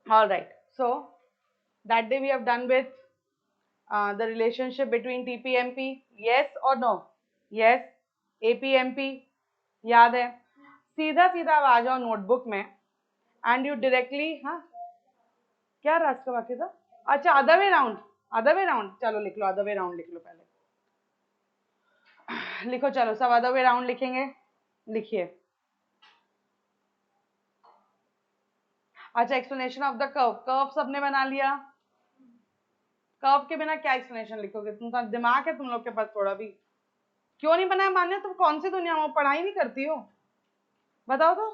All right. So that day we have done with the relationship between TPMP. Yes or no? Yes. APMP. याद है? सीधा सीधा अब आ जाओ नोटबुक में एंड यू डायरेक्टली, हाँ क्या रहा इसका बाकी था? अच्छा, other way round, other way round, चलो लिख लो, अदर वे राउंड लिख लो पहले, लिखो चलो सब अदर वे राउंड लिखेंगे, लिखिए। अच्छा, explanation of the curve, curve सबने बना लिया। कर्व के बिना क्या एक्सप्लेनेशन लिखोगे? तुमका दिमाग है तुम लोग के पास थोड़ा भी? क्यों नहीं बनाया मान्य? तुम कौन सी दुनिया में पढ़ाई नहीं करती हो? बताओ तो,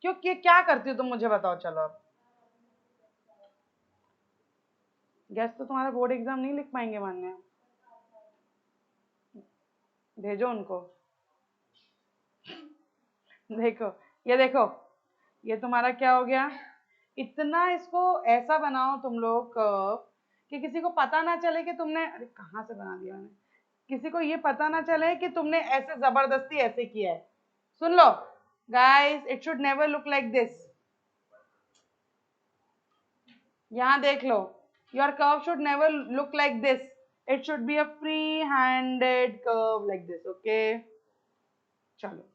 क्यों क्या करती हो तुम, मुझे बताओ। चलो अब गैस तो तुम्हारा बोर्ड एग्जाम नहीं लिख पाएंगे मान्य, भेजो उनको। देखो, ये देखो, ये तुम्हारा क्या हो गया? इतना इसको ऐसा बनाओ तुम लोग कि किसी को पता ना चले कि तुमने, अरे कहाँ से बना दिया मैंने, किसी को ये पता ना चले कि तुमने ऐसे जबरदस्ती ऐसे किया है। सुन लो guys, it should never look like this. यहाँ देख लो, your curve should never look like this, it should be a free handed curve like this. Okay, चलो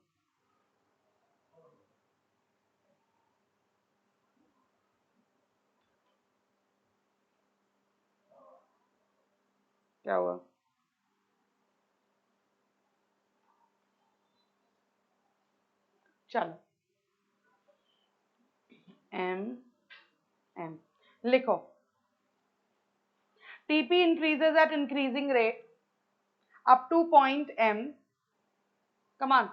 क्या हुआ? चलो एम, एम लिखो। TP increases at increasing rate up to point M. Come on.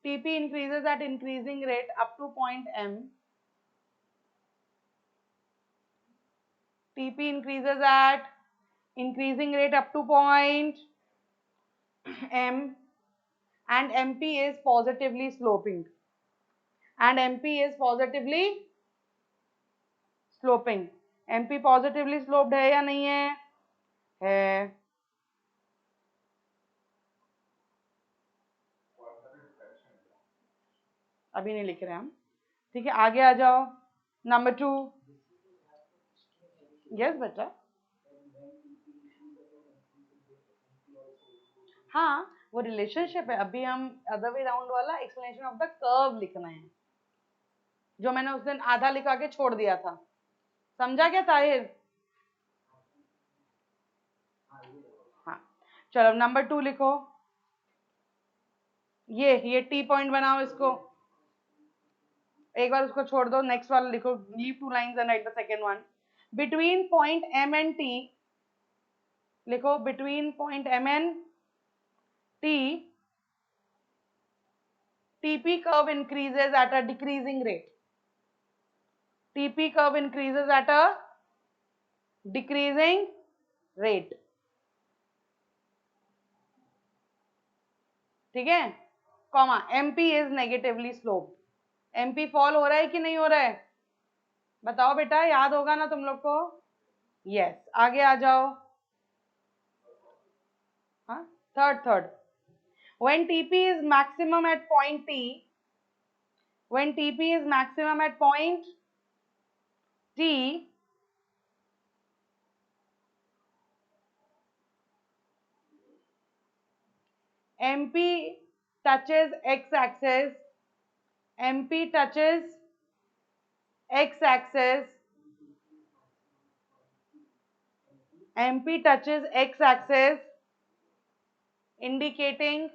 TP increases at increasing rate up to point M. TP increases at increasing rate up to point M, and MP is positively sloping. And MP is positively sloping. MP positively sloped है या नहीं है? है। अभी नहीं लिख रहे हम, ठीक है, आगे आ जाओ। नंबर 2। यस बेटा, हाँ वो रिलेशनशिप है। अभी हम अदर वे राउंड वाला एक्सप्लेनेशन ऑफ द कर्व लिखना है, जो मैंने उस दिन आधा लिखा के छोड़ दिया था। समझा क्या ताहिर? हाँ, चलो नंबर 2 लिखो। ये टी पॉइंट बनाओ इसको, एक बार उसको छोड़ दो, नेक्स्ट वाला लिखो। Leave 2 lines and write the second one. Between point M and T, लिखो between point M and T, TP curve increases at a decreasing rate. TP curve increases at a decreasing rate. ठीक है, comma MP is negatively sloped. MP fall हो रहा है कि नहीं हो रहा है? बताओ बेटा, याद होगा ना तुम लोग को? यस, आगे आ जाओ। हाँ, third. When TP is maximum at point T, when TP is maximum at point T, MP touches x-axis, MP touches x-axis, MP touches x-axis, indicating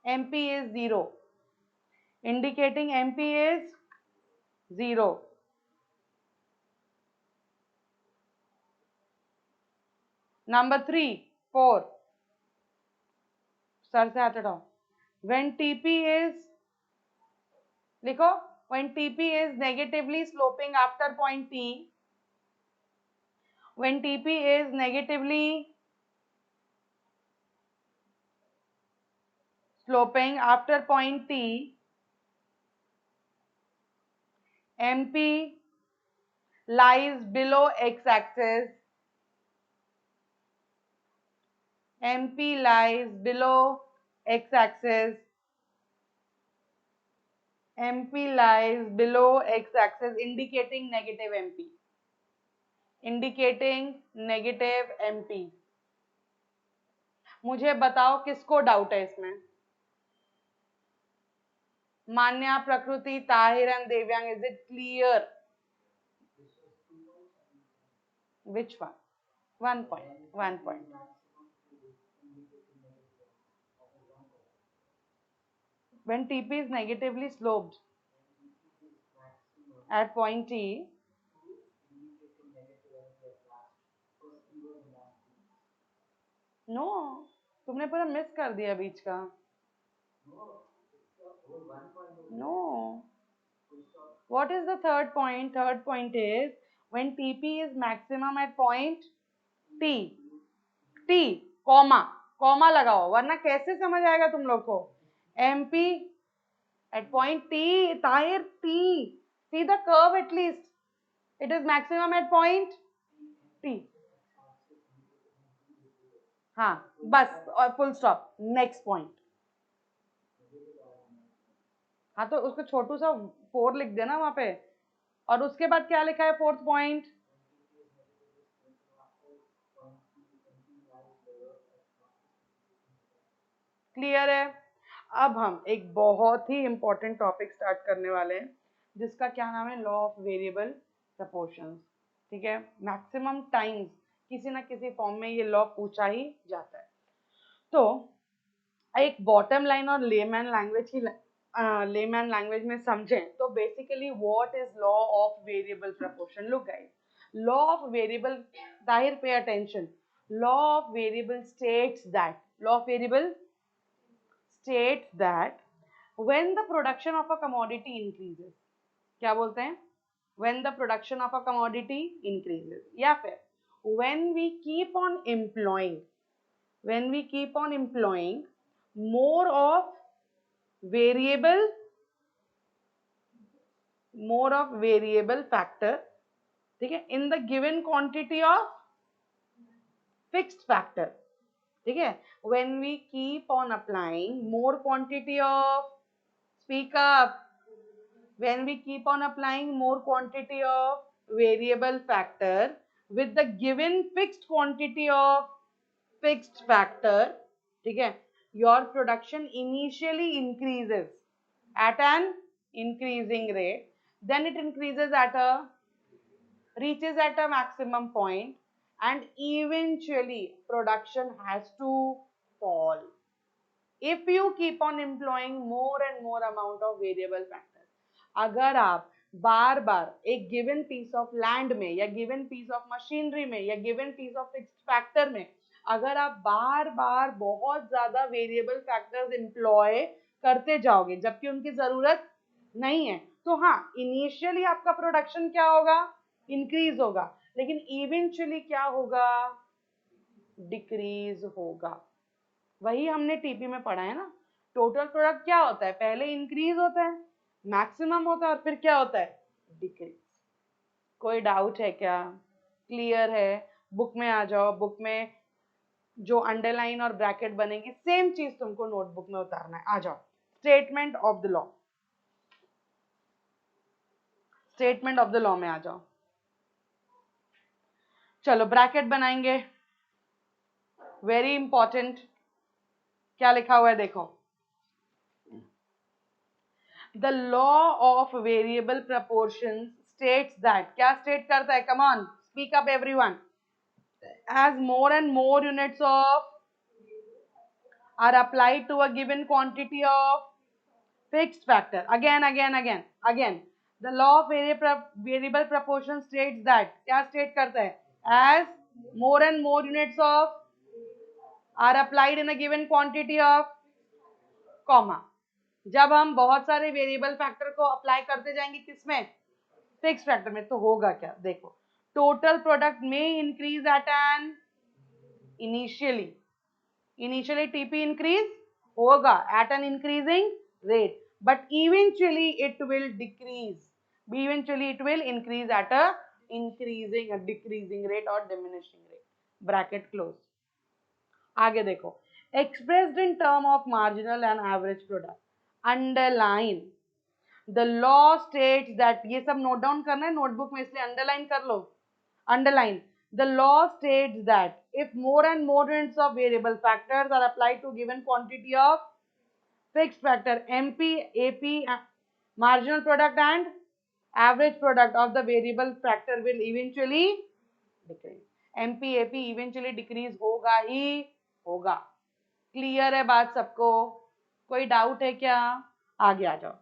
MP is 0. Indicating MP is 0. Number 3, 4. Sir से हाथ हटाओ। When TP is, लिखो, when TP is negatively sloping after point T, when TP is negatively sloping after point T, MP lies below x-axis, MP lies below x-axis, MP lies below x-axis indicating negative MP. Indicating negative MP. मुझे बताओ किसको doubt है इसमें? Manya, Prakriti, Tahir and Devyang, is it clear? Which one? 1 point. 1 point. When TP is negatively sloped at point T, no, तुमने पूरा miss कर दिया बीच का. No. What is the third point? Third point is when TP is maximum at point T. T, comma लगाओ वरना कैसे समझ आएगा तुम लोग को. MP at point T, Tahir, T. See the curve at least. It is maximum at point T. हाँ बस और फुल स्टॉप. Next point. हाँ तो उसको छोटू सा 4 लिख देना वहां पे. और उसके बाद क्या लिखा है फोर्थ पॉइंट? क्लियर है? अब हम एक बहुत ही इंपॉर्टेंट टॉपिक स्टार्ट करने वाले हैं जिसका क्या नाम है? Law of variable proportions. ठीक है, मैक्सिमम टाइम्स किसी ना किसी फॉर्म में ये लॉ पूछा ही जाता है. तो एक बॉटम लाइन और लेमैन लैंग्वेज में समझें तो basically what is law of variable proportion. Look guys, law of variable, Tahir pay attention. Law of variable states that when the production of a commodity increases, क्या बोलते हैं? When the production of a commodity increases, या फिर when we keep on employing more of variable factor, ठीक है, in the given quantity of fixed factor. ठीक है, when we keep on applying more quantity of, speak up, when we keep on applying more quantity of variable factor with the given fixed quantity of fixed factor, ठीक है, your production initially increases at an increasing rate, then it reaches at a maximum point, and eventually production has to fall if you keep on employing more and more amount of variable factors. अगर आप बार बार एक given piece of land में या given piece of machinery में या given piece of fixed factor में अगर आप बार बार बहुत ज्यादा वेरिएबल फैक्टर्स एम्प्लॉय करते जाओगे जबकि उनकी जरूरत नहीं है, तो हाँ इनिशियली आपका प्रोडक्शन क्या होगा? इंक्रीज होगा, लेकिन इवेंचुअली क्या होगा? डिक्रीज होगा. वही हमने टीपी में पढ़ा है ना. टोटल प्रोडक्ट क्या होता है? पहले इंक्रीज होता है, मैक्सिमम होता है और फिर क्या होता है? डिक्रीज. कोई डाउट है क्या? क्लियर है? बुक में आ जाओ. बुक में जो अंडरलाइन और ब्रैकेट बनेगी सेम चीज तुमको नोटबुक में उतारना है. आ जाओ. Statement of the law. Statement of the law में आ जाओ. चलो ब्रैकेट बनाएंगे. Very important. क्या लिखा हुआ है देखो. The law of variable proportions states that, क्या स्टेट करता है? Come on, speak up everyone. As more and more units of are applied to a given quantity of fixed factor. Again. The law of variable proportion states that, क्या state करता है? As more and more units of are applied in a given quantity of, comma. जब हम बहुत सारे variable factor को apply करते जाएंगे किसमें? फिक्स फैक्टर में, तो होगा क्या? देखो, टोटल प्रोडक्ट में increase at an initially TP increase होगा at an increasing rate, but eventually it will increase at a decreasing rate और डिमिनिशिंग रेट. Bracket close. आगे देखो, expressed in term of marginal and average product, underline the law states that, ये सब note down करना है notebook में, इसलिए underline कर लो, underline. The law states that if more and more units of variable factors are applied to given quantity of fixed factor MP, AP, marginal product and average product of the variable factor will eventually decrease. MP, AP eventually decrease होगा ही होगा. Clear है बात सबको? कोई doubt है क्या? आगे आ जाओ.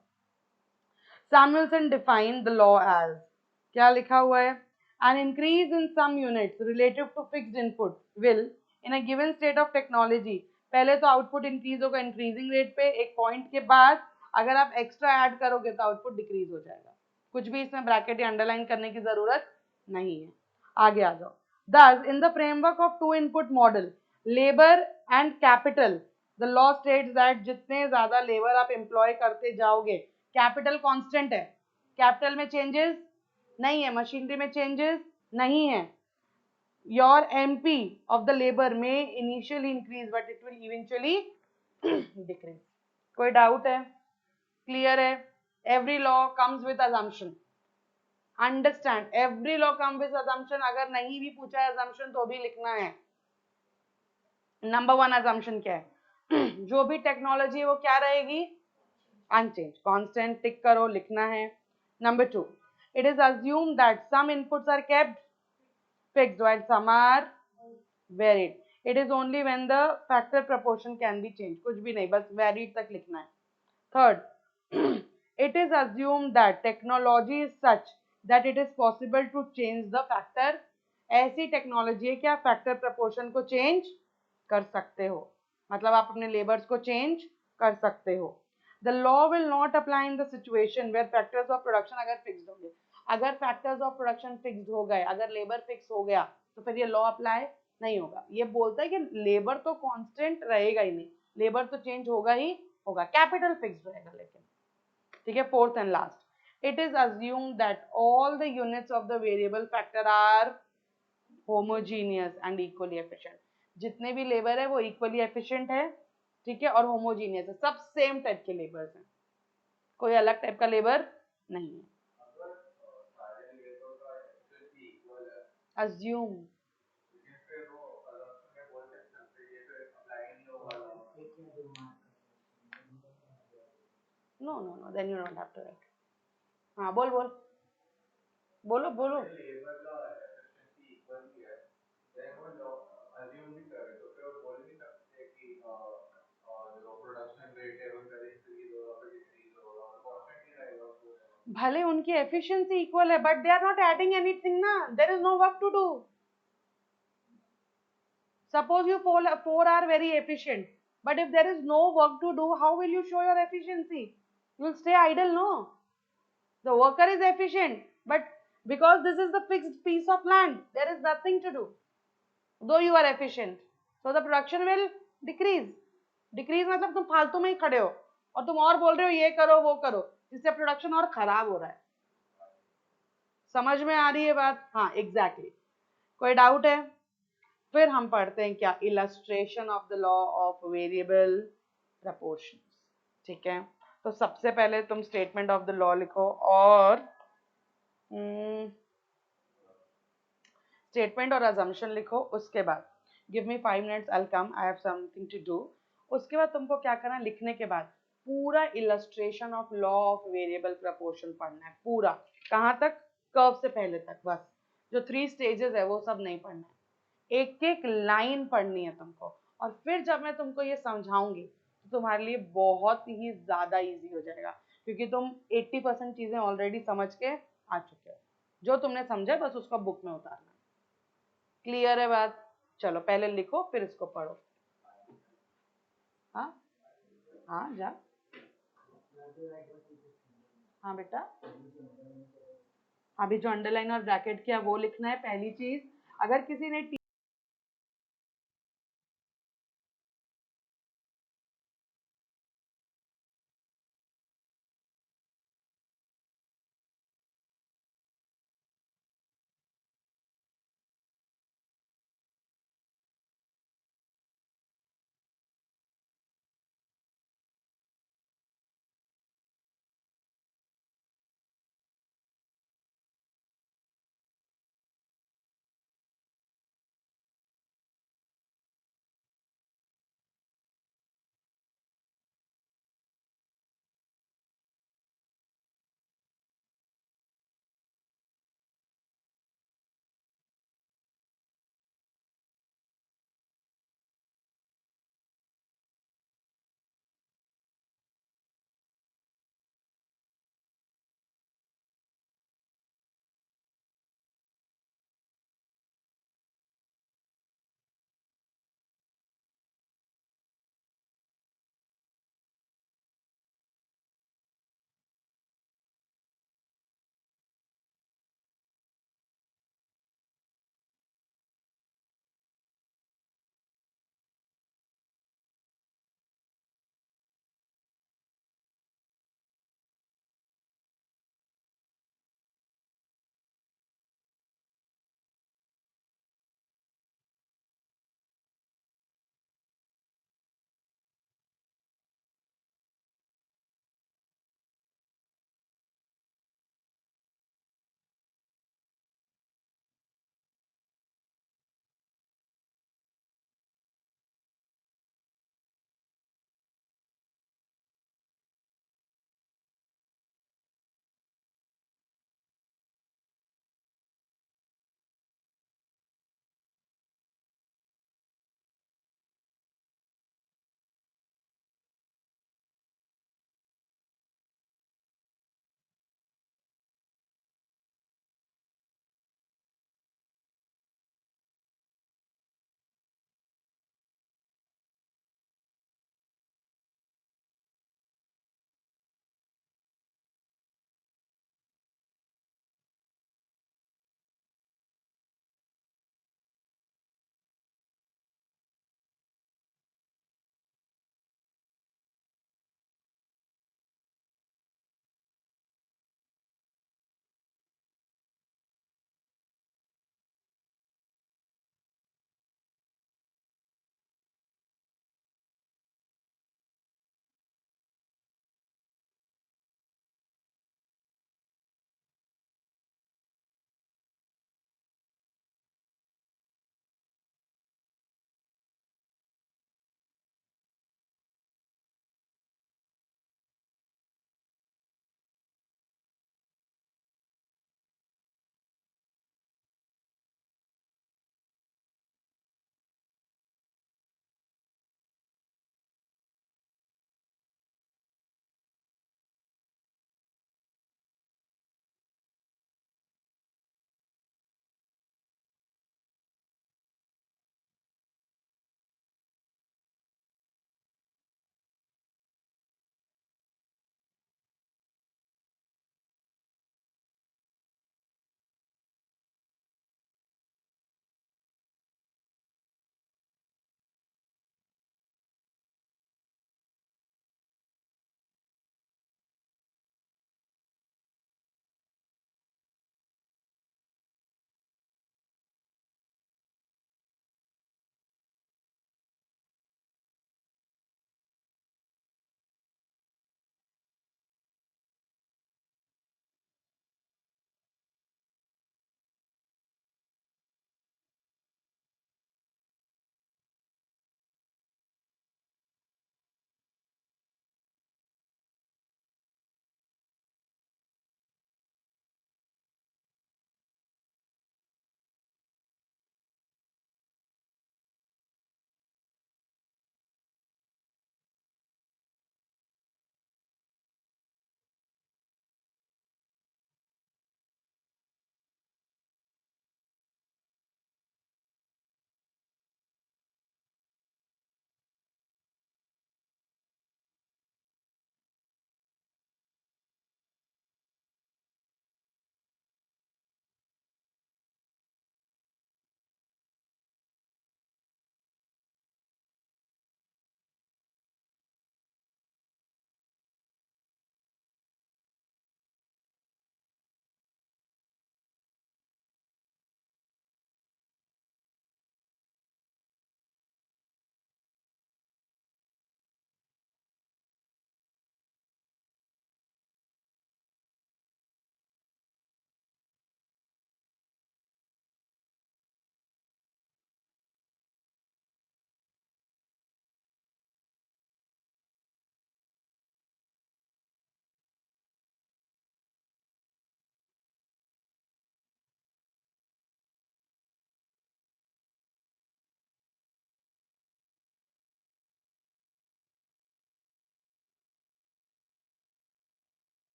Samuelson defined the law as, क्या लिखा हुआ है? An increase in some units relative to fixed input will, in a given state of technology, पहले तो आउटपुट इंक्रीज होगा इंक्रीजिंग रेट पे, एक पॉइंट के बाद अगर आप एक्स्ट्रा ऐड करोगे तो आउटपुट डिक्रीज हो जाएगा. कुछ भी इसमें ब्रैकेट या अंडरलाइन करने की जरूरत नहीं है. आगे आ जाओ. Thus, in the framework of two input model, labor and capital, the law states that जितने ज्यादा लेबर आप एम्प्लॉय करते जाओगे, कैपिटल कांस्टेंट है, कैपिटल में चेंजेस नहीं है, मशीनरी में चेंजेस नहीं है. Your MP of the labour में initially increase but it will eventually decrease. कोई डाउट है? क्लियर है? Every law comes with assumption. Understand, every law come with assumption. अगर नहीं भी पूछा है अजम्पशन तो भी लिखना है. नंबर वन अजम्पशन क्या है? जो भी टेक्नोलॉजी है वो क्या रहेगी? अनचेंज. कांस्टेंट टिक करो, लिखना है. Number two, it is assumed that some inputs are kept fixed while some are varied. It is only when the factor proportion can be changed. कुछ भी नहीं, बस varied तक लिखना है. Third, it is assumed that technology is such that it is possible to change the factor. ऐसी technology है कि आप फैक्टर प्रपोर्शन को चेंज कर सकते हो, मतलब आप अपने लेबर्स को चेंज कर सकते हो. The law will not apply in the situation where factors of production अगर फिक्स्ड होंगे. अगर फैक्टर्स ऑफ प्रोडक्शन फिक्स्ड हो गए, अगर लेबर फिक्स हो गया तो फिर ये लॉ अप्लाई नहीं होगा. ये बोलता है कि लेबर तो कांस्टेंट रहेगा ही नहीं, लेबर तो चेंज होगा ही होगा, कैपिटल फिक्स्ड रहेगा. लेकिन ठीक है, fourth and last, it is assumed that all the units of the variable factor are homogeneous and equally efficient. जितने भी लेबर है वो इक्वली एफिशिएंट है, ठीक है, और होमोजीनियस है, सब सेम टाइप के लेबर्स हैं, कोई अलग टाइप का लेबर नहीं है. assume, no, then you don't have to write. हाँ बोल बोल, बोलो बोलो. भले उनकी एफिशिएंसी इक्वल है but they are not adding anything ना, there is no work to do. Suppose you four are very efficient, but if there is no work to do, how will you show your efficiency? You will stay idle, no? The worker is efficient, but because this is the fixed piece of land, there is nothing to do. Though you are efficient, so the production will decrease. Decrease मतलब तुम फालतू में ही खड़े हो और तुम और बोल रहे हो ये करो वो करो, जिससे प्रोडक्शन और खराब हो रहा है. समझ में आ रही है बात? हाँ एग्जैक्टली. कोई डाउट है? फिर हम पढ़ते हैं क्या, illustration of the law of variable proportions. ठीक है, तो सबसे पहले तुम स्टेटमेंट ऑफ द लॉ लिखो और स्टेटमेंट और अजम्पशन लिखो. उसके बाद give me 5 minutes, I will come, I have something to do. उसके बाद तुमको क्या करना है, लिखने के बाद पूरा illustration of law of variable proportion पढ़ना है पूरा. कहाँ तक? कर्व से पहले तक. बस जो 3 स्टेजेस है वो सब नहीं पढ़ना है, एक एक लाइन पढ़नी है तुमको. और फिर जब मैं तुमको ये समझाऊंगी तो तुम्हारे लिए बहुत ही ज्यादा इजी हो जाएगा, क्योंकि तुम 80% चीजें ऑलरेडी समझ के आ चुके हो. जो तुमने समझा बस उसका बुक में उतारना. क्लियर है बात? चलो पहले लिखो फिर इसको पढ़ो. हाँ हाँ जा. हाँ बेटा, अभी जो अंडरलाइन और ब्रैकेट किया वो लिखना है पहली चीज. अगर किसी ने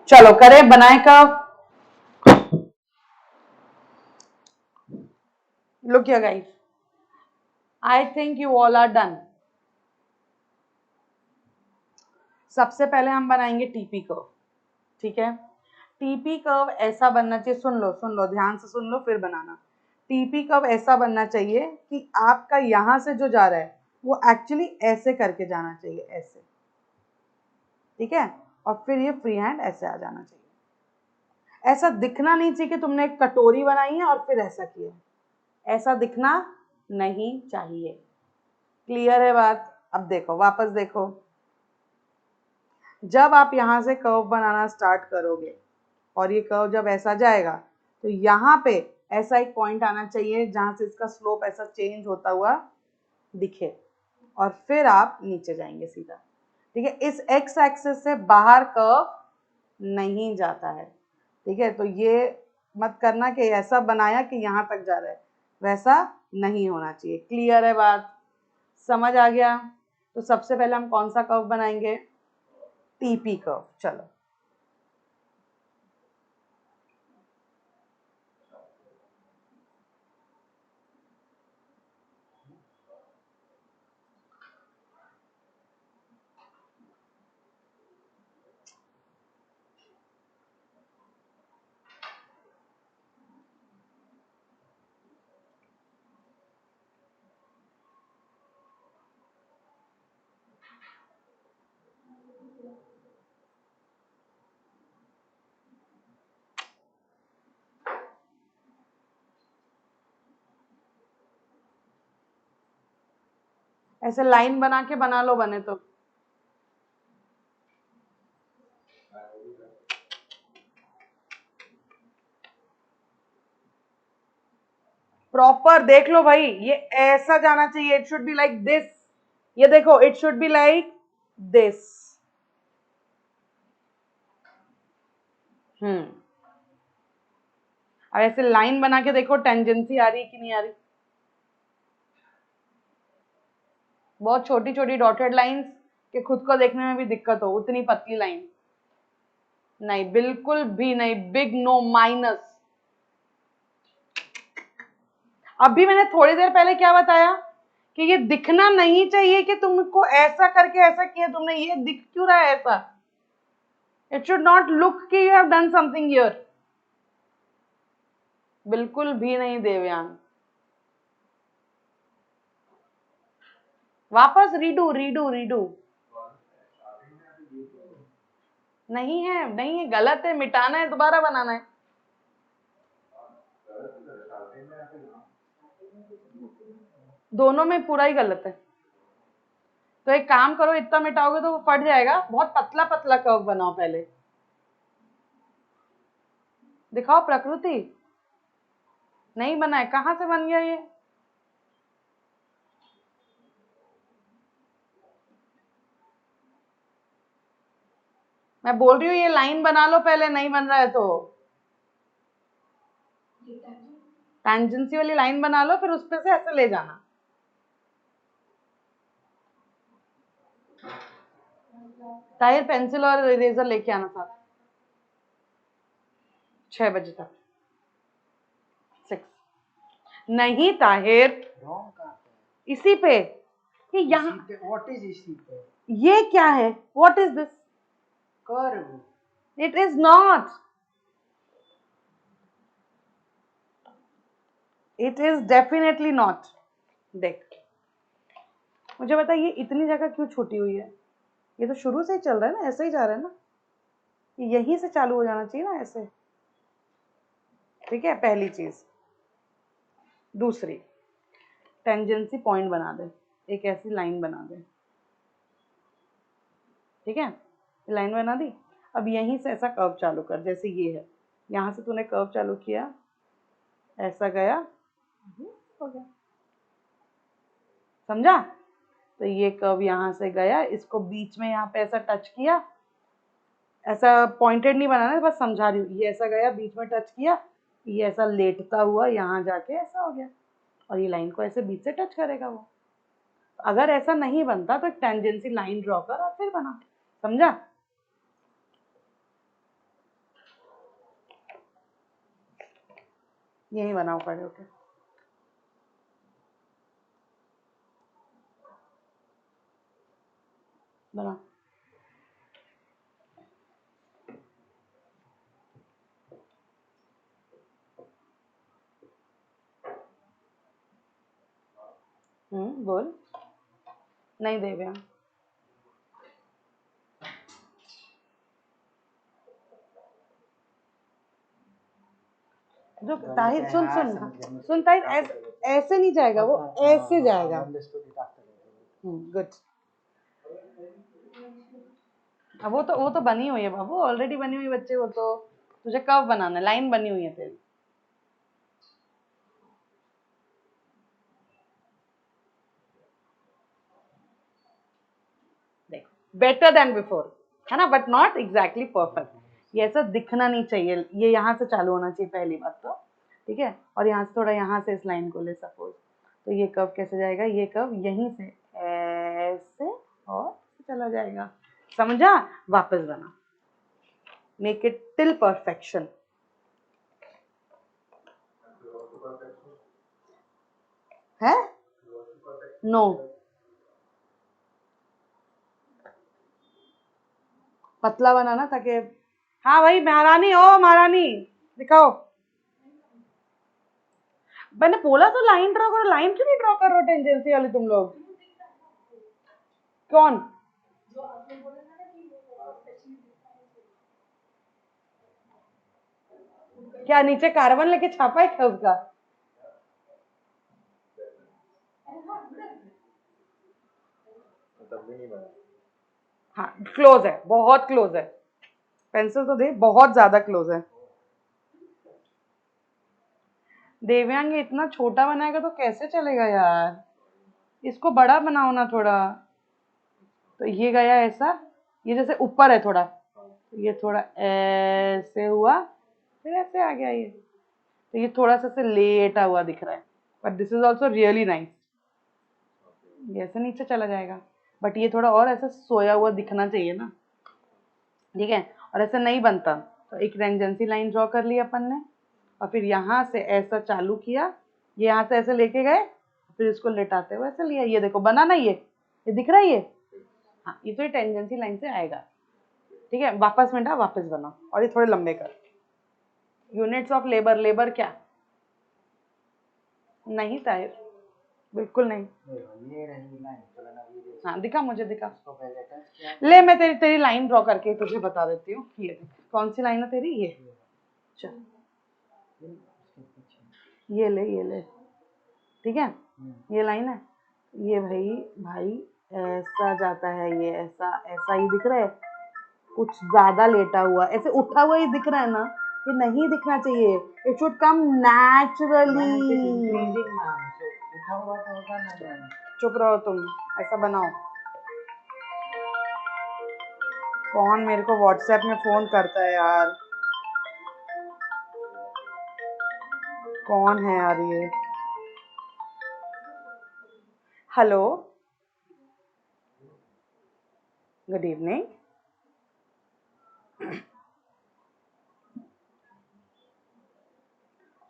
चलो करें, बनाए curve. Look here guys, I think you all are done. सबसे पहले हम बनाएंगे टीपी कर्व, ठीक है। टीपी कर्व ऐसा बनना चाहिए, सुन लो ध्यान से सुन लो फिर बनाना। टीपी कर्व ऐसा बनना चाहिए कि आपका यहां से जो जा रहा है वो एक्चुअली ऐसे करके जाना चाहिए, ऐसे, ठीक है। और फिर ये फ्री हैंड ऐसे आ जाना चाहिए। ऐसा दिखना नहीं चाहिए कि तुमने एक कटोरी बनाई है और फिर ऐसा किया, ऐसा दिखना नहीं चाहिए। क्लियर है बात? अब देखो, वापस देखो, जब आप यहां से कर्व बनाना स्टार्ट करोगे और ये कर्व जब ऐसा जाएगा तो यहाँ पे ऐसा एक पॉइंट आना चाहिए जहां से इसका स्लोप ऐसा चेंज होता हुआ दिखे, और फिर आप नीचे जाएंगे सीधा, ठीक है। इस एक्स एक्सिस से बाहर कर्व नहीं जाता है, ठीक है। तो ये मत करना कि ऐसा बनाया कि यहाँ तक जा रहा है, वैसा नहीं होना चाहिए। क्लियर है बात? समझ आ गया? तो सबसे पहले हम कौन सा कर्व बनाएंगे? TP curve. चलो ऐसे लाइन बना के बना लो, बने तो। प्रॉपर देख लो भाई, ये ऐसा जाना चाहिए, it should be like this. ये देखो, it should be like this. अब ऐसे लाइन बना के देखो, टेंजेंसी आ रही कि नहीं आ रही। बहुत छोटी छोटी डॉटेड लाइंस के खुद को देखने में भी दिक्कत हो, उतनी पतली लाइन नहीं, बिल्कुल भी नहीं, बिग नो, माइनस। अभी मैंने थोड़ी देर पहले क्या बताया कि ये दिखना नहीं चाहिए कि तुमको ऐसा करके ऐसा किया तुमने, ये दिख क्यों रहा है ऐसा? इट शुड नॉट लुक कि you have done something here. बिल्कुल भी नहीं देवयान। वापस रीडू रीडू रीडू। नहीं है, नहीं है, गलत है, मिटाना है, दोबारा बनाना है। दोनों में पूरा ही गलत है। तो एक काम करो, इतना मिटाओगे तो वो फट जाएगा। बहुत पतला पतला कर्व बनाओ पहले। दिखाओ प्रकृति। नहीं बना है, कहां से बन गया ये? मैं बोल रही हूँ ये लाइन बना लो पहले, नहीं बन रहा है तो टेंजेंसी वाली लाइन बना लो, फिर उस पे से ऐसे ले जाना। ताहिर पेंसिल और इरेजर लेके आना साथ, 6 बजे तक। 6 नहीं ताहिर, इसी पे, ये यहाँ। व्हाट इज इसी पे? ये क्या है? What is this? Curve. It is not, it is definitely not. देख, मुझे बता ये इतनी जगह क्यों छूटी हुई है? ये तो शुरू से ही चल रहा है ना, ऐसे ही जा रहा है ना, यहीं से चालू हो जाना चाहिए ना ऐसे, ठीक है। पहली चीज। दूसरी, टेंजेंसी पॉइंट बना दे, एक ऐसी लाइन बना दे, ठीक है। लाइन बना दी। अब यहीं से ऐसा कर्व चालू कर, जैसे ये है, यहाँ से तूने कर्व चालू किया, ऐसा गया, हो गया, समझा? तो ये कर्व यहाँ से गया, इसको बीच में यहाँ पे ऐसा टच किया, ऐसा पॉइंटेड नहीं बनाना है, बस समझा रही हूँ। ये ऐसा गया, बीच में टच किया, ये ऐसा लेटता हुआ यहाँ जाके ऐसा हो गया, और ये लाइन को ऐसे बीच से टच करेगा वो। अगर ऐसा नहीं बनता तो एक टेंजेंसी लाइन ड्रॉ कर और फिर बना, समझा? यही बनाओ खड़े होके। बना। बोल। नहीं देवे। जो ताहिर सुन सुन सुन ताहिर, ऐसे नहीं जाएगा वो, ऐसे जाएगा। गुड। अब वो तो बनी हुई है बाबू, ऑलरेडी बनी हुई बच्चे, वो तो तुझे कब बनाना है, लाइन बनी हुई है तेरी। देख, बेटर देन बिफोर है ना, बट नॉट एग्जैक्टली परफेक्ट। ये ऐसा दिखना नहीं चाहिए, ये यहाँ से चालू होना चाहिए पहली बात तो, ठीक है? और यहाँ से थोड़ा, यहाँ से इस लाइन को ले सपोज, तो ये कर्व कैसे जाएगा, ये कर्व यहीं से ऐसे और चला जाएगा, समझा? वापस बना, मेक इट टिल परफेक्शन। है नो, पतला बनाना ताकि, हाँ भाई महारानी, ओ महारानी दिखाओ। मैंने बोला तो लाइन ड्रॉ करो, लाइन क्यों नहीं ड्रॉ कर रहे हो टेंजेंसी वाले तुम लोग? कौन? क्या नीचे कार्बन लेके छापा है क्या उसका? हाँ क्लोज है, बहुत क्लोज है, पेंसिल तो दे, बहुत ज्यादा क्लोज है। देव्यांग इतना छोटा बनाएगा तो कैसे चलेगा यार, इसको बड़ा बनाओ ना थोड़ा। तो ये गया ऐसा, ये जैसे ऊपर है थोड़ा, तो ये थोड़ा ऐसे हुआ, फिर ऐसे आ गया ये, तो ये थोड़ा सा से लेटा हुआ दिख रहा है, but this is also really nice. ये ऐसे नीचे चला जाएगा, बट ये थोड़ा और ऐसा सोया हुआ दिखना चाहिए ना, ठीक है? और ऐसा नहीं बनता, तो एक टेंजेंसी लाइन ड्रॉ कर लिया अपन ने, और फिर यहाँ से ऐसा चालू किया, ये यहाँ से ऐसे लेके गए, फिर इसको लेटाते हुए ऐसे लिया, ये देखो बना ना, ये दिख रहा है ये, हाँ ये तो टेंजेंसी लाइन से आएगा, ठीक है? वापस मिटा, वापस बना, और ये थोड़े लंबे कर। यूनिट्स ऑफ लेबर, लेबर क्या? नहीं ताहिर, बिल्कुल नहीं। हाँ दिखा, मुझे दिखा, ले मैं तेरी तेरी लाइन ड्रॉ करके तुझे बता देती हूँ। ये देख, कौन सी लाइन है तेरी, ये चल, ये ले, ठीक है? ये लाइन है, ये भाई भाई ऐसा जाता है, ये ऐसा ऐसा ही दिख रहा है, कुछ ज्यादा लेटा हुआ, ऐसे उठा हुआ ही दिख रहा है ना, ये नहीं दिखना चाहिए, इट शुड कम नेचुरली। चुप रहो तुम, ऐसा बनाओ। कौन मेरे को व्हाट्सएप में फोन करता है यार, कौन है यार ये? Hello, good evening.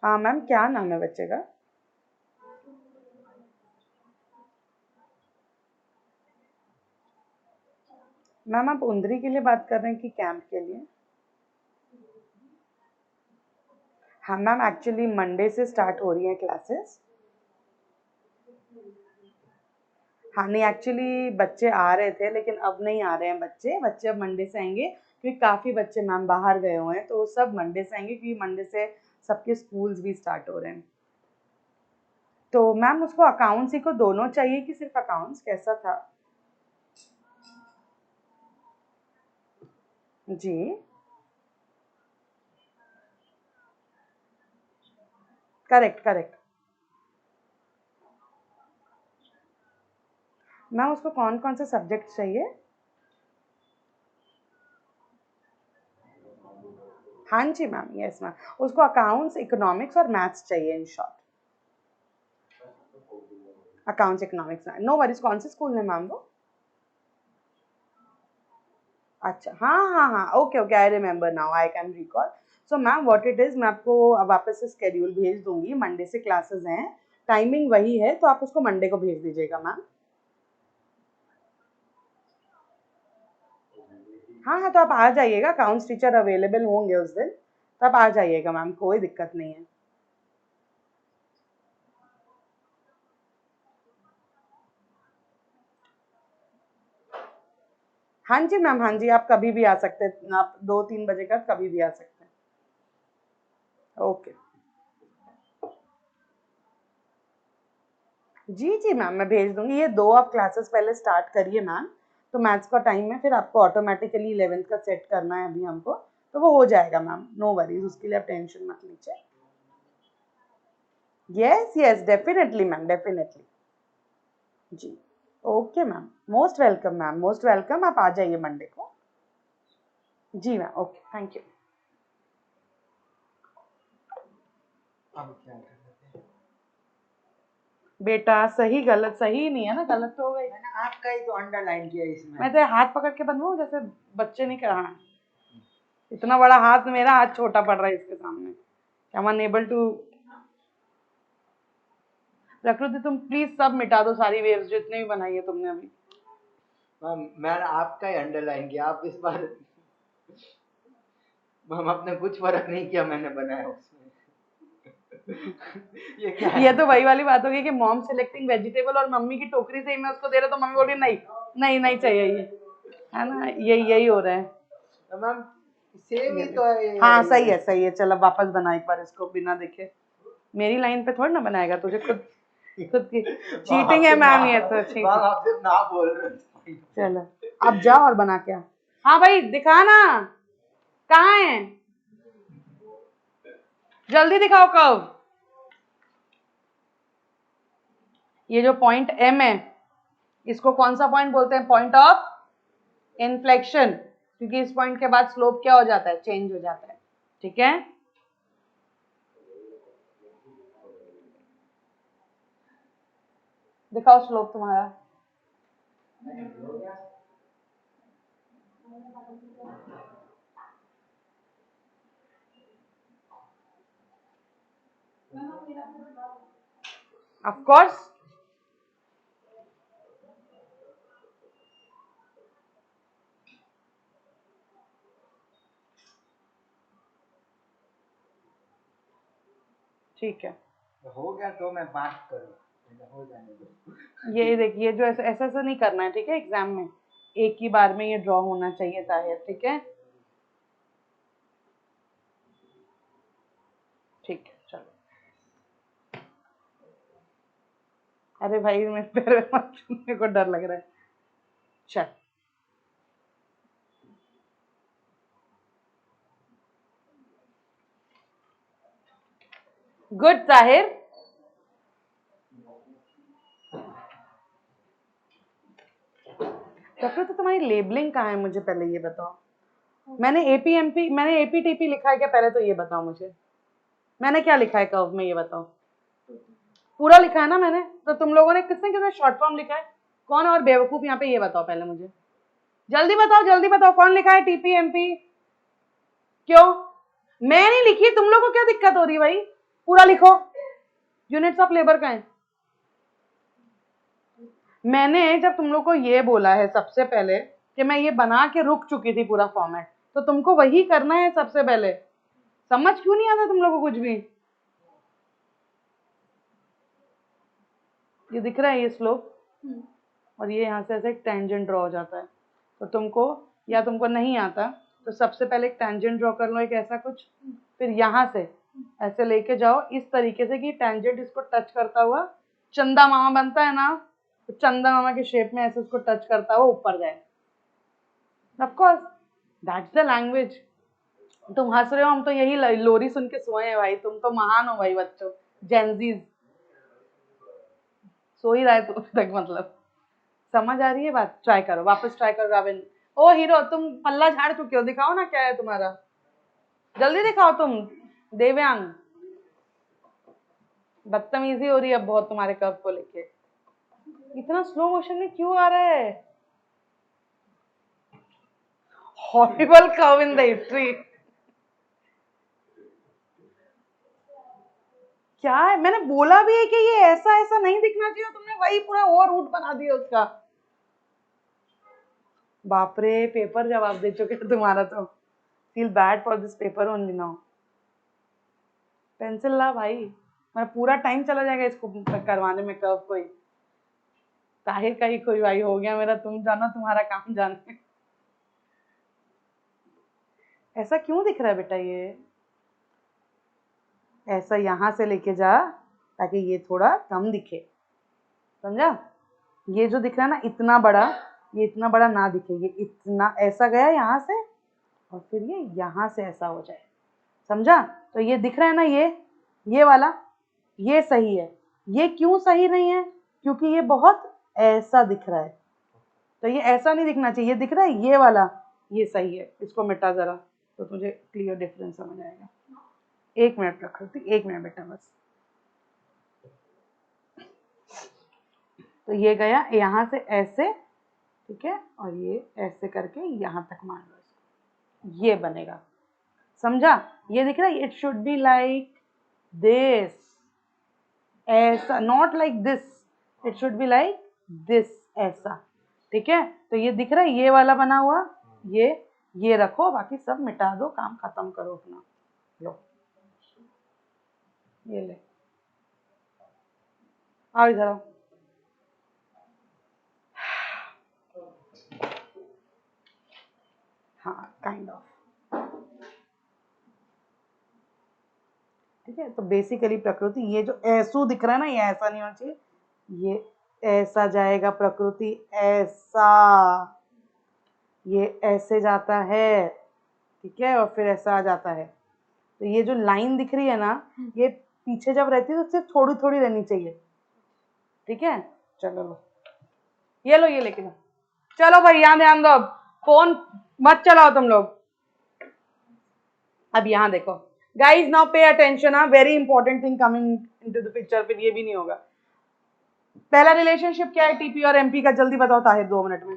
हाँ मैम, क्या नाम है बच्चे का? मैम आप उंदरी के लिए बात कर रहे हैं कि कैंप के लिए? हाँ मैम, एक्चुअली मंडे से स्टार्ट हो रही हैं क्लासेस। हाँ नहीं, एक्चुअली बच्चे आ रहे थे लेकिन अब नहीं आ रहे हैं बच्चे, बच्चे अब मंडे से आएंगे, क्योंकि काफ़ी बच्चे मैम बाहर गए हुए हैं, तो वो सब मंडे से आएंगे, क्योंकि मंडे से सबके स्कूल्स भी स्टार्ट हो रहे हैं। तो मैम उसको अकाउंट्स ही को दोनों चाहिए कि सिर्फ अकाउंट्स, कैसा था? जी करेक्ट करेक्ट। मैम उसको कौन कौन से सब्जेक्ट चाहिए? हाँ जी मैम, यस मैम, उसको अकाउंट्स, इकोनॉमिक्स और मैथ्स चाहिए in short. Accounts economics, no worries. कौन से स्कूल में मैम वो? अच्छा, हाँ हाँ हाँ, okay okay, I remember now, I can recall. So ma'am what it is, मैं आपको वापस से स्केड्यूल भेज दूंगी। मंडे से क्लासेस हैं, टाइमिंग वही है, तो आप उसको मंडे को भेज दीजिएगा मैम। हाँ हाँ, तो आप आ जाइएगा, अकाउंट्स टीचर अवेलेबल होंगे उस दिन, तो आप आ जाइएगा मैम, कोई दिक्कत नहीं है। हाँ जी मैम, हाँ जी, आप कभी भी आ सकते हैं, आप 2-3 बजे का कभी भी आ सकते हैं। ओके जी जी मैम, मैं भेज दूंगी। ये 2 आप क्लासेस पहले स्टार्ट करिए मैम, तो मैथ्स का टाइम है, फिर आपको ऑटोमेटिकली 11th का सेट करना है अभी हमको, तो वो हो जाएगा मैम, नो वरीज, उसके लिए आप टेंशन मत लीजिए। Yes yes, definitely ma'am, definitely. जी okay ma'am, most welcome ma'am, most welcome, आप आ जाइए मंडे को। जी मैम, ओके, थैंक यू। अब क्या कर रहे थे? बेटा सही गलत सही नहीं है ना, गलत तो हो गई। मैंने आपका ही तो अंडरलाइन किया इसमें। मैं तेरे हाथ पकड़ के बनवाऊं जैसे बच्चे नहीं कर, हाँ इतना बड़ा हाथ, मेरा हाथ छोटा पड़ रहा है इसके सामने। I am unable to. Prakriti तुम प्लीज सब मिटा दो, सारी वेव्स जितने भी बनाई है तुमने अभी। मैम मैंने आपका ही अंडरलाइन किया, आप इस बार मैम आपने कुछ फर्क नहीं किया मैंने बनाया उसमें। ये क्या है? ये तो वही वाली बात होगी कि मॉम सिलेक्टिंग वेजिटेबल और मम्मी की टोकरी से ही मैं उसको दे रहा, तो मम्मी बोल रही नहीं नहीं नहीं चाहिए ये, है ना, यही यही हो रहा है। तो मैम सेम ही तो है हाँ ये। सही है, चलो वापस बना एक बार इसको बिना देखे। मेरी लाइन पे थोड़ी ना बनाएगा, तुझे खुद खुद की चीटिंग है मैम, ये तो चीटिंग। मैम आप सिर्फ ना बोल रहे हो। चलो अब जाओ और बना के आ। हाँ भाई दिखा ना, कहाँ है, जल्दी दिखाओ कब। ये जो पॉइंट एम है, इसको कौन सा पॉइंट बोलते हैं? पॉइंट ऑफ इन्फ्लेक्शन, क्योंकि इस पॉइंट के बाद स्लोप क्या हो जाता है? चेंज हो जाता है। ठीक है, दिखाओ स्लोप तुम्हारा। ऑफ कोर्स, ठीक है, हो गया तो मैं बात करूँ, हो जाने दो। ये देखिए, जो ऐसा ऐसा ऐसा नहीं करना है, ठीक है, एग्जाम में एक ही बार में ये ड्रॉ होना चाहिए ताहिर, ठीक है, ठीक है, चलो। अरे भाई मेरे पैर में मत छू, मेरे को डर लग रहा है। चल गुड ताहिर। डॉक्टर तो तुम्हारी लेबलिंग कहाँ है, मुझे पहले ये बताओ। मैंने एपीएमपी, मैंने एपीटीपी लिखा है क्या, पहले तो ये बताओ मुझे। मैंने क्या लिखा है कर्व में, ये बताओ। पूरा लिखा है ना मैंने, तो तुम लोगों ने किसने किसने शॉर्ट फॉर्म लिखा है? कौन और बेवकूफ यहाँ पे, ये बताओ पहले मुझे, जल्दी बताओ कौन लिखा है टीपीएमपी? क्यों मैं नहीं लिखी, तुम लोगों को क्या दिक्कत हो रही है भाई? पूरा लिखो। यूनिट्स ऑफ लेबर का है। मैंने जब तुम लोग को ये बोला है सबसे पहले कि मैं ये बना के रुक चुकी थी पूरा फॉर्मेट, तो तुमको वही करना है सबसे पहले। समझ क्यों नहीं आता तुम लोगों को कुछ भी? ये दिख रहा है ये स्लोप, और ये यहाँ से ऐसे एक टेंजेंट ड्रॉ हो जाता है, तो तुमको, या तुमको नहीं आता तो सबसे पहले एक टेंजेंट ड्रॉ कर लो, एक ऐसा कुछ, फिर यहाँ से ऐसे लेके जाओ इस तरीके से कि टेंजेंट इसको टच करता हुआ, चंदा मामा बनता है ना, तो चंदा मामा के शेप में ऐसे उसको टच करता हुआ ऊपर जाए। Of course that's the language. तुम हंस रहे हो, हम तो यही लोरी सुन के सोए हैं भाई, तुम तो महान हो भाई बच्चों, जेनजीज। सो ही रहा है तुम तक, मतलब समझ आ रही है बात? ट्राई करो, वापस ट्राई करो राविन। ओ हीरो, तुम पल्ला झाड़ चुके हो, दिखाओ ना क्या है तुम्हारा, जल्दी दिखाओ तुम। देव्यांग, बदतमीजी हो रही है अब बहुत तुम्हारे कर्व को लेके। इतना स्लो मोशन में क्यों आ रहा है? Horrible curve in the history. क्या है? मैंने बोला भी है कि ये ऐसा ऐसा नहीं दिखना चाहिए, तुमने वही पूरा और रूट बना दिया उसका। बाप रे, पेपर जवाब दे चुके हो तुम्हारा तो। Feel bad for this paper only now. Pencil ला भाई, मेरा पूरा टाइम चला जाएगा इसको करवाने में कर्व कोई। ताहिर का ही कोई भाई हो गया मेरा, तुम जानो तुम्हारा काम जाने। ऐसा क्यों दिख रहा है बेटा ये? ऐसा यहाँ से लेके जा ताकि ये थोड़ा कम दिखे, समझा? ये जो दिख रहा है ना इतना बड़ा, ये इतना बड़ा ना दिखे, ये इतना ऐसा गया यहाँ से और फिर ये यहाँ से ऐसा हो जाए, समझा? तो ये दिख रहा है ना, ये वाला, ये सही है। ये क्यों सही नहीं है? क्योंकि ये बहुत ऐसा दिख रहा है, तो ये ऐसा नहीं दिखना चाहिए। ये दिख रहा है ये वाला, ये सही है। इसको मिटा जरा तो तुझे क्लियर डिफरेंस समझ आएगा। 1 मिनट रखो, 1 मिनट बेटा बस। तो ये गया यहाँ से ऐसे, ठीक है, और ये ऐसे करके यहाँ तक मान लो इसको, ये बनेगा, समझा? ये दिख रहा है, it should be like this, ऐसा, not like this, it should be like this, ऐसा, ठीक है? तो ये दिख रहा है ये वाला बना हुआ, ये रखो, बाकी सब मिटा दो, काम खत्म करो अपना। लो ये ले, आओ इधर आओ। हाँ काइंड ऑफ, ठीक है। तो बेसिकली प्रकृति, ये जो ऐसू दिख रहा है ना, ये ऐसा नहीं होना चाहिए, ये ऐसा जाएगा प्रकृति, ऐसा, ये ऐसे जाता है, ठीक है, और फिर ऐसा आ जाता है। तो ये जो लाइन दिख रही है ना, ये पीछे जब रहती है तो सिर्फ थोड़ी थोड़ी रहनी चाहिए, ठीक है? चलो लो, ये लो, ये लेके जाओ। चलो भाई यहाँ ध्यान दो, अब फोन मत चलाओ तुम लोग। अब यहाँ देखो guys, now pay attention, very important thing coming into the picture, फिर ये भी नहीं होगा। पहला रिलेशनशिप क्या है टीपी और एमपी का? जल्दी बताओ ताहिर, 2 मिनट में।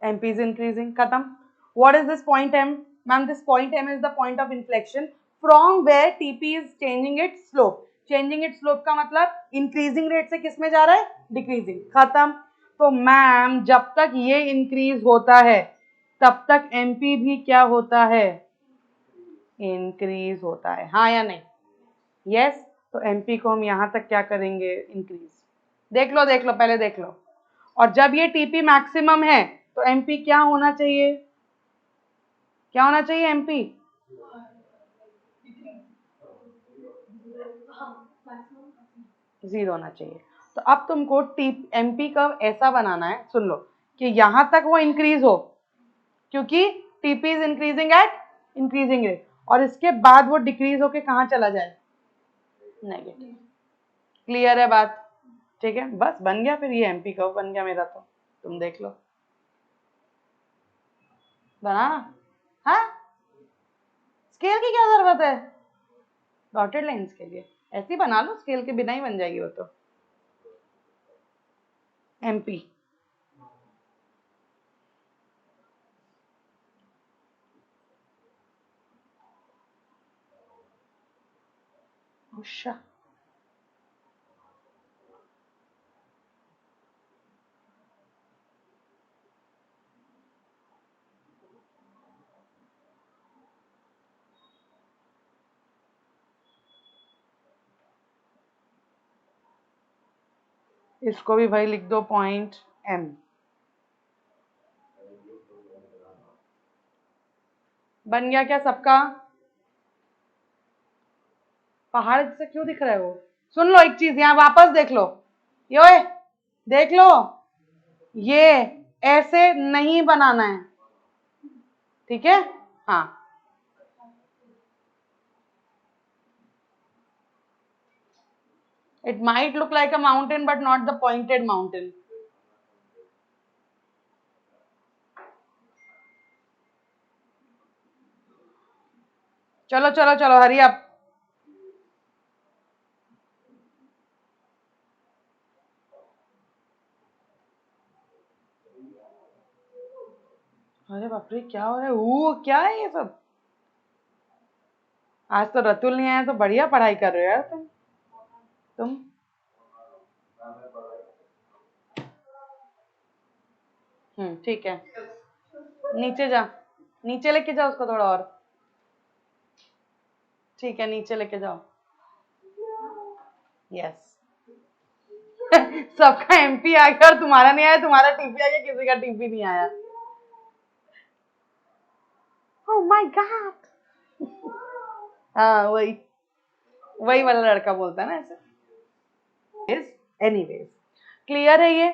MP is increasing, खत्म। What is this point M? Ma'am, this point M is the point of inflection from where TP is changing its slope. Changing its slope का मतलब increasing rate से किस में जा रहा है? Decreasing, खत्म। तो मैम जब तक ये increase होता है तब तक MP भी क्या होता है? Increase होता है, हाँ या नहीं? Yes, तो MP को हम यहाँ तक क्या करेंगे? Increase। देख लो पहले देख लो। और जब ये TP मैक्सिमम है तो MP क्या होना चाहिए? क्या होना चाहिए MP? 0 होना चाहिए। तो अब तुमको MP कर्व ऐसा बनाना है, सुन लो, कि यहां तक वो इंक्रीज हो, क्योंकि TP is increasing at increasing rate, और इसके बाद वो डिक्रीज होके कहाँ चला जाए? नेगेटिव। क्लियर है बात? ठीक है, बस बन गया, फिर ये MP कर्व बन गया मेरा। तो तुम देख लो, बनाना। हाँ, स्केल की क्या जरूरत है डॉटेड लाइंस के लिए? ऐसी बना लो, स्केल के बिना ही बन जाएगी वो तो। MP उषा, इसको भी भाई लिख दो पॉइंट M। बन गया क्या सबका? पहाड़ जैसे क्यों दिख रहा है वो? सुन लो एक चीज, यहाँ वापस देख लो, ये देख लो, ये ऐसे नहीं बनाना है, ठीक है? हाँ, it might look like a mountain but not the pointed mountain. चलो चलो चलो, हरी अप। अरे बाप रे, क्या हो रहा है? वो क्या है ये सब? आज तो रतुल नहीं आया, तो बढ़िया पढ़ाई कर रहे हो यार तुम। ठीक है, नीचे जा, नीचे लेके जाओ उसको थोड़ा और। ठीक है, नीचे लेके जाओ। यस। सबका एमपी आ गया और तुम्हारा नहीं आया, तुम्हारा टीपी आ गया, किसी का टीपी नहीं आया। Oh my God. हाँ, वही वही वाला लड़का बोलता है ना ऐसे। एनीवेज, क्लियर है ये?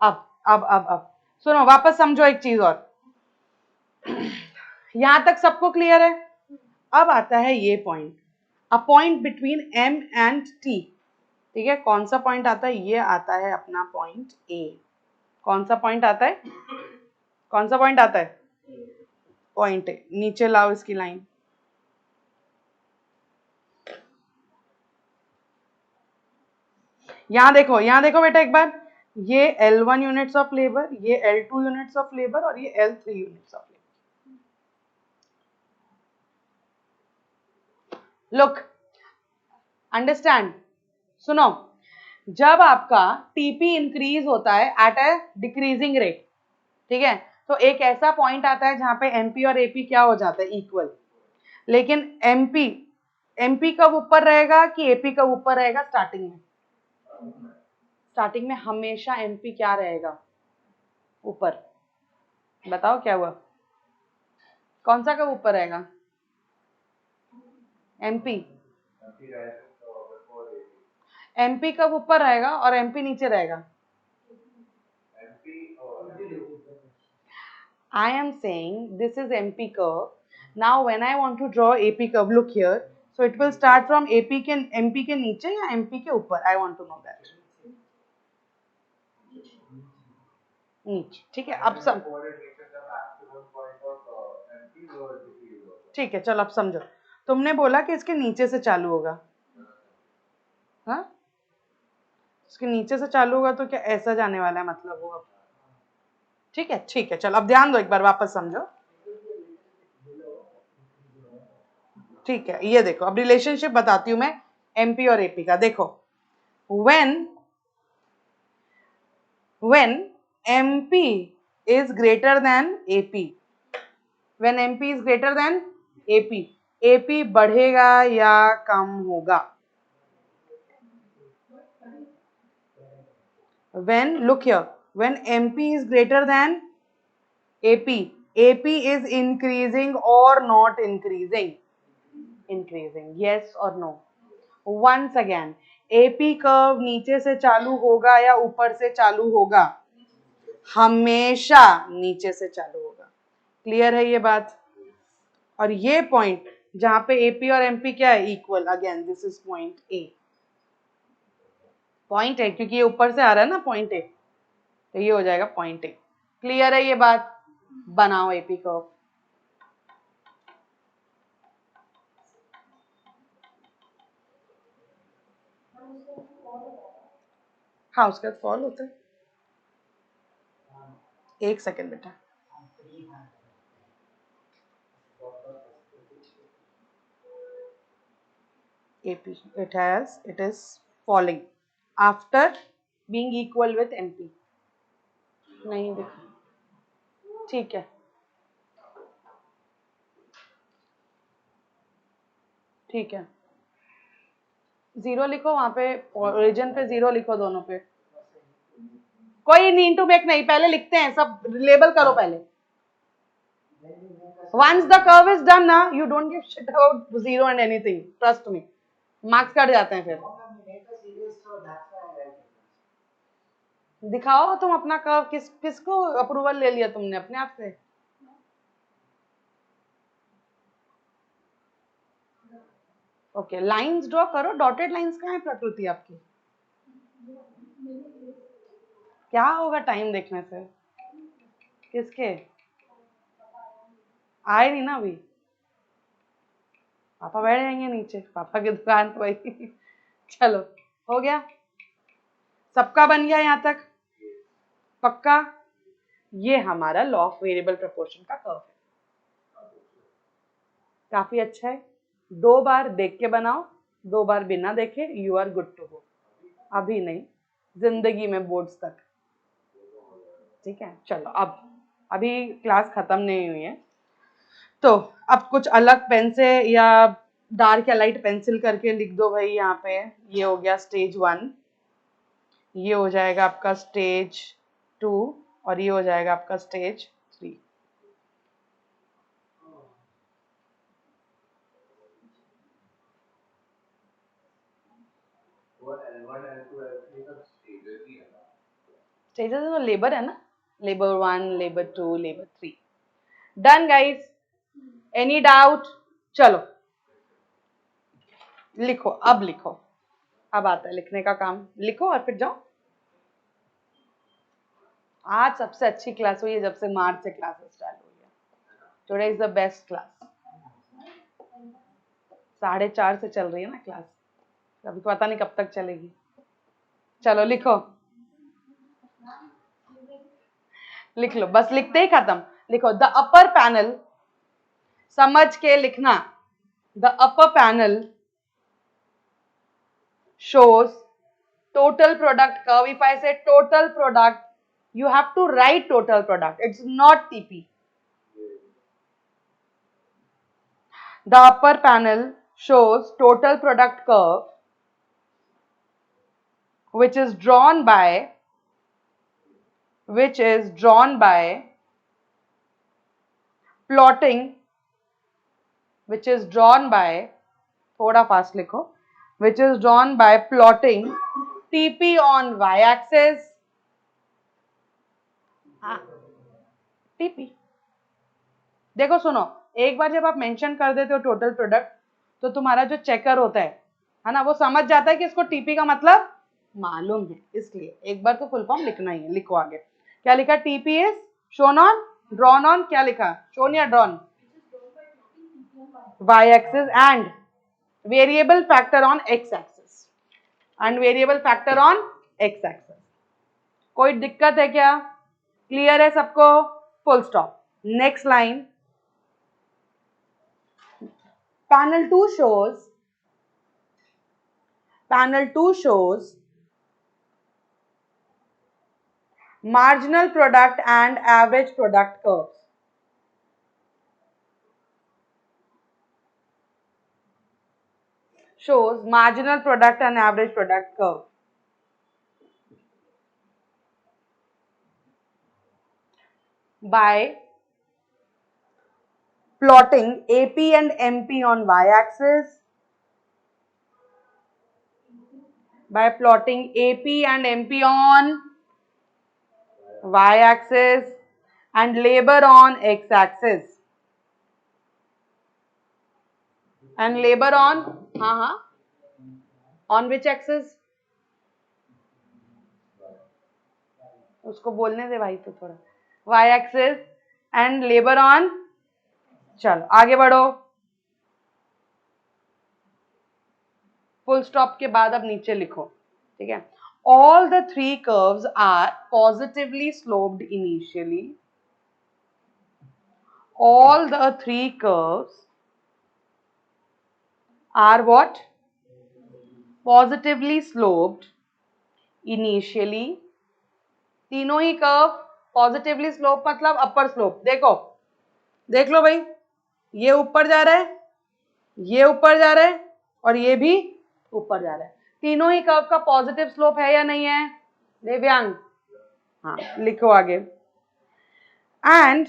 अब सुनो, वापस समझो एक चीज और। यहां तक सबको क्लियर है? अब आता है ये point, a point between M and T. ठीक है, कौन सा पॉइंट आता है? ये आता है अपना पॉइंट ए। कौन सा पॉइंट आता है? कौन सा पॉइंट आता है? Point A. नीचे लाओ इसकी लाइन। यहां देखो बेटा एक बार। ये L1 यूनिट्स ऑफ लेबर, ये L2 यूनिट्स ऑफ लेबर और ये L3 units of labour. Look, understand, सुनो। जब आपका टीपी इंक्रीज होता है एट ए डिक्रीजिंग रेट, ठीक है, तो एक ऐसा पॉइंट आता है जहां पे एमपी और एपी क्या हो जाता है? इक्वल। लेकिन एमपी एमपी कब ऊपर रहेगा कि एपी कब ऊपर रहेगा? स्टार्टिंग में। स्टार्टिंग में हमेशा एमपी क्या रहेगा? ऊपर। बताओ क्या हुआ? कौन सा कब ऊपर रहेगा? एमपी। एमपी कब ऊपर रहेगा और एमपी नीचे रहेगा? I am saying this is MP curve. Now when I want to draw AP curve, look here. So it will start from AP के MP के नीचे या MP के ऊपर? I want to know that. नीचे, ठीक है। अब सब ठीक है, चलो अब समझो। तुमने बोला कि इसके नीचे से चालू होगा, हाँ? इसके नीचे से चालू होगा तो क्या ऐसा जाने वाला है मतलब वो? अब ठीक है, ठीक है, चलो अब ध्यान दो, एक बार वापस समझो। ठीक है, ये देखो, अब रिलेशनशिप बताती हूँ मैं एमपी और एपी का। देखो, when MP is greater than AP, when MP is greater than AP, AP बढ़ेगा या कम होगा? When, look here, when MP is greater than AP, AP is increasing or not increasing? Increasing, yes or no? Once again, AP curve नीचे से चालू होगा या ऊपर से चालू होगा? हमेशा नीचे से चालू होगा। क्लियर है ये बात? और ये पॉइंट जहां पे एपी और एमपी क्या है? Equal. Again this is point A. Point A क्योंकि ये ऊपर से आ रहा है ना पॉइंट ए, तो ये हो जाएगा पॉइंट ए। क्लियर है ये बात? बनाओ एपी कर्व। हाँ, उसके बाद फॉल होता है। एक सेकेंड बेटा। AP, it is falling after being equal with MP. नहीं देखो, ठीक है, ठीक है। जीरो लिखो वहां पे, ओरिजिन पे जीरो लिखो दोनों पे। कोई नीड टू मेक नहीं, पहले लिखते हैं सब, लेबल करो पहले। Once the curve is done ना, you don't give shit about zero and anything. Trust me. Marks cut जाते हैं फिर। दिखाओ तुम अपना कर्व, किसको अप्रूवल ले लिया तुमने अपने आप से? ओके, लाइंस ड्रॉ करो। डॉटेड लाइंस कहाँ है प्रकृति आपकी? क्या होगा टाइम देखने से? किसके? आए नहीं ना अभी। पापा बैठ जाएंगे नीचे, पापा की दुकान तो वही। चलो, हो गया? सबका बन गया यहाँ तक? पक्का? ये हमारा लॉ ऑफ वेरिएबल प्रोपोर्शन का कर्व है। काफी अच्छा है। 2 बार देख के बनाओ, 2 बार बिना देखे, you are good to go. अभी नहीं, जिंदगी में बोर्ड्स तक। ठीक है, चलो अब अभी क्लास खत्म नहीं हुई है, तो अब कुछ अलग पेन से या डार्क या लाइट पेंसिल करके लिख दो भाई। यहाँ पे ये हो गया स्टेज 1, ये हो जाएगा आपका स्टेज 2 और ये हो जाएगा आपका स्टेज 3। स्टेजेस तो लेबर है ना, labour 1, labour 2, labour 3। Done guys, any doubt? चलो लिखो, अब लिखो, अब आता है लिखने का काम। लिखो और फिर जाओ। आज सबसे अच्छी क्लास हुई है जब से मार्च से क्लासेस स्टार्ट हुई है। Today is the best class. 4:30 से चल रही है ना क्लास, अभी पता नहीं कब तक चलेगी। चलो लिखो, लिख लो, बस लिखते ही खत्म। लिखो द अपर पैनल, समझ के लिखना। The upper panel shows total product curve. If I say total product, you have to write total product. It's not TP. The upper panel shows total product curve, which is drawn by plotting, which is drawn by, थोड़ा fast लिखो, which is drawn by plotting TP on y-axis, TP। देखो सुनो, एक बार जब आप mention कर देते हो टोटल प्रोडक्ट, तो तुम्हारा जो चेकर होता है ना, वो समझ जाता है कि इसको टीपी का मतलब मालूम है। इसलिए एक बार तो फुल फॉर्म लिखना ही है। लिखो आगे, क्या लिखा? TP is shown on, drawn on, क्या लिखा? शोन या drawn? Y axis and variable factor on X axis, and variable factor on X axis. कोई दिक्कत है क्या? क्लियर है सबको? Full stop. Next line, panel 2 shows marginal product and average product curves. Shows marginal product and average product curve by plotting AP and MP on y-axis, by plotting AP and MP on y-axis and labor on x-axis, and labor on on which axis? उसको बोलने दे भाई तो थोड़ा, y-axis and labor on। चलो आगे बढ़ो। Full stop के बाद अब नीचे लिखो, ठीक है? All the 3 curves are positively sloped initially. All the 3 curves are what? Positively sloped initially. तीनों ही कर्व पॉजिटिवली स्लोप मतलब अपर स्लोप। देखो, देख लो भाई, ये ऊपर जा रहा है, ये ऊपर जा रहा है और ये भी ऊपर जा रहा है। तीनों ही कर्व का पॉजिटिव स्लोप है या नहीं है दिव्यांग? हाँ, लिखो आगे। And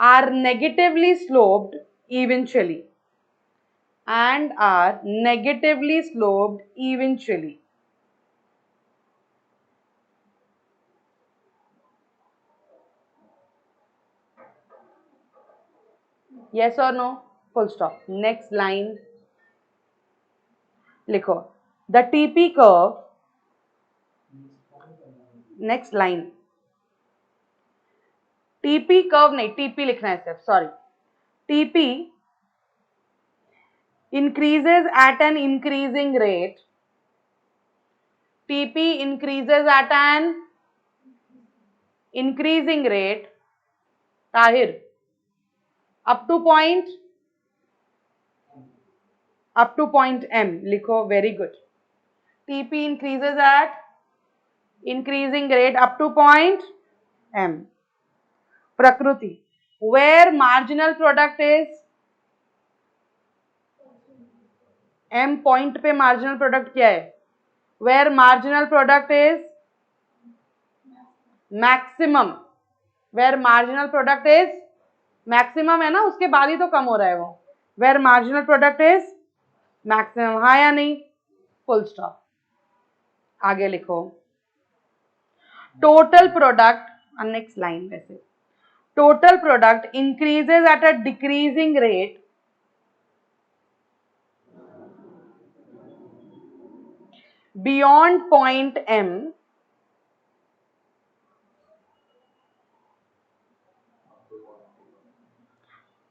are negatively sloped eventually, and are negatively sloped eventually. Yes or no? Full stop. Next line. लिखो the TP curve. Next line. TP curve नहीं, TP लिखना है सिर्फ, sorry. TP increases at an increasing rate. TP increases at an increasing rate, Tahir, up to point M लिखो, very good. TP increases at increasing rate up to point M. Prakruti, where marginal product is M point पे marginal product क्या है? Where marginal product is maximum. Where marginal product is maximum है ना, उसके बाद ही तो कम हो रहा है वो. Where marginal product is maximum, हाँ या नहीं? Full stop. आगे लिखो. Total product, next line वैसे. Total product increases at a decreasing rate beyond point M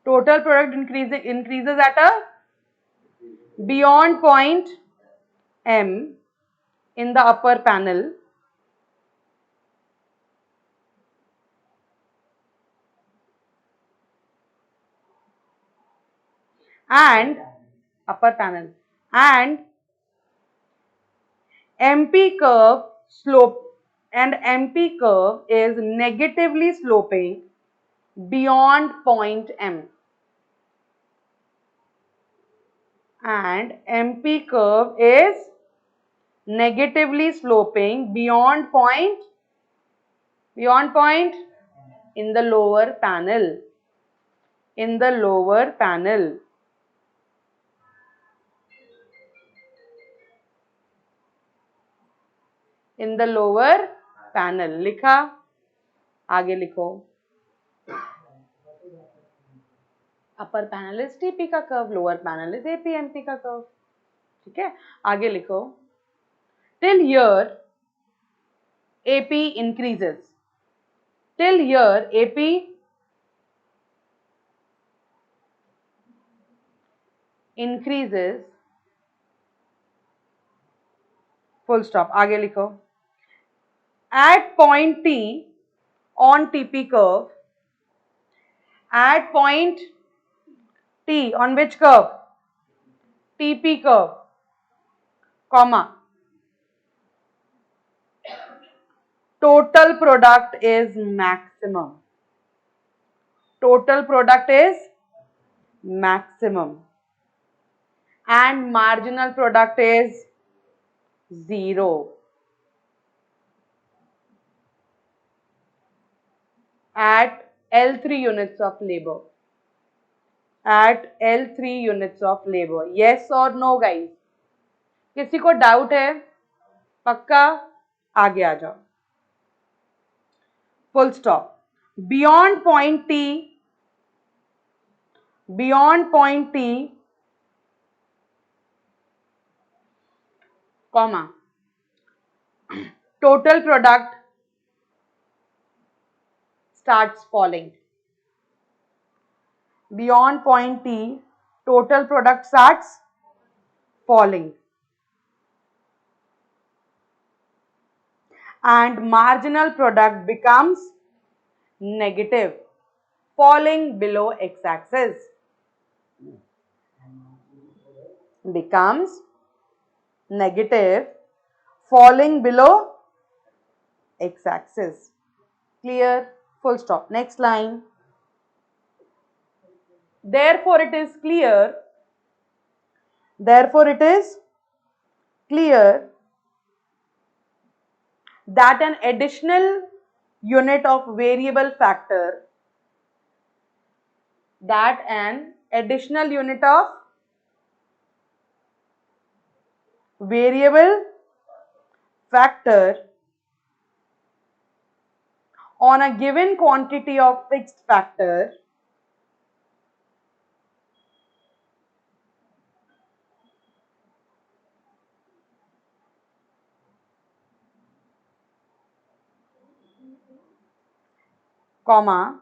total product increases at a beyond point M in the upper panel and upper panel and MP curve slope and MP curve is negatively sloping beyond point M and MP curve is negatively sloping beyond point in the lower panel in the lower panel in the lower panel लिखा आगे लिखो अपर panel is TP का curve lower panel is एपीएमपी का curve ठीक है आगे लिखो till here AP increases till here AP increases full stop आगे लिखो at point T on TP curve at point T on which curve TP curve comma total product is maximum total product is maximum and marginal product is 0 at L3 units of labor at L3 units of labor yes or no guys किसी को doubt है पक्का आगे आ जाओ full stop beyond point T comma total product starts falling beyond point T total product starts falling and marginal product becomes negative falling below x-axis becomes negative falling below x-axis clear full stop next line therefore it is clear that an additional unit of variable factor on a given quantity of fixed factor comma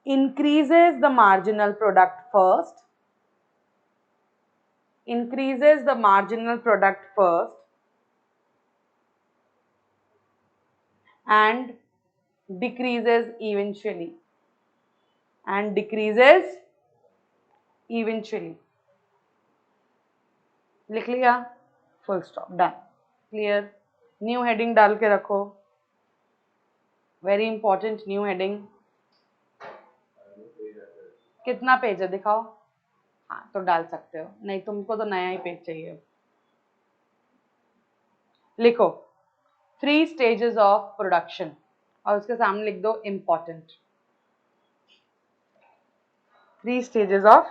increases the marginal product first and decreases eventually. And decreases eventually. लिख लिया, full stop, done. Clear. New heading डाल के रखो. Very important new heading. कितना page है दिखाओ. हाँ तो डाल सकते हो, नहीं तुमको तो नया ही पेज चाहिए. लिखो 3 stages of production और उसके सामने लिख दो important. 3 stages of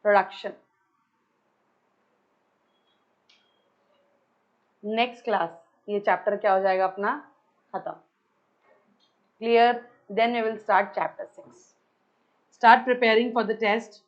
production. Next class ये चैप्टर क्या हो जाएगा अपना खत्म. Clear. Then we will start chapter 6. Start preparing for the test.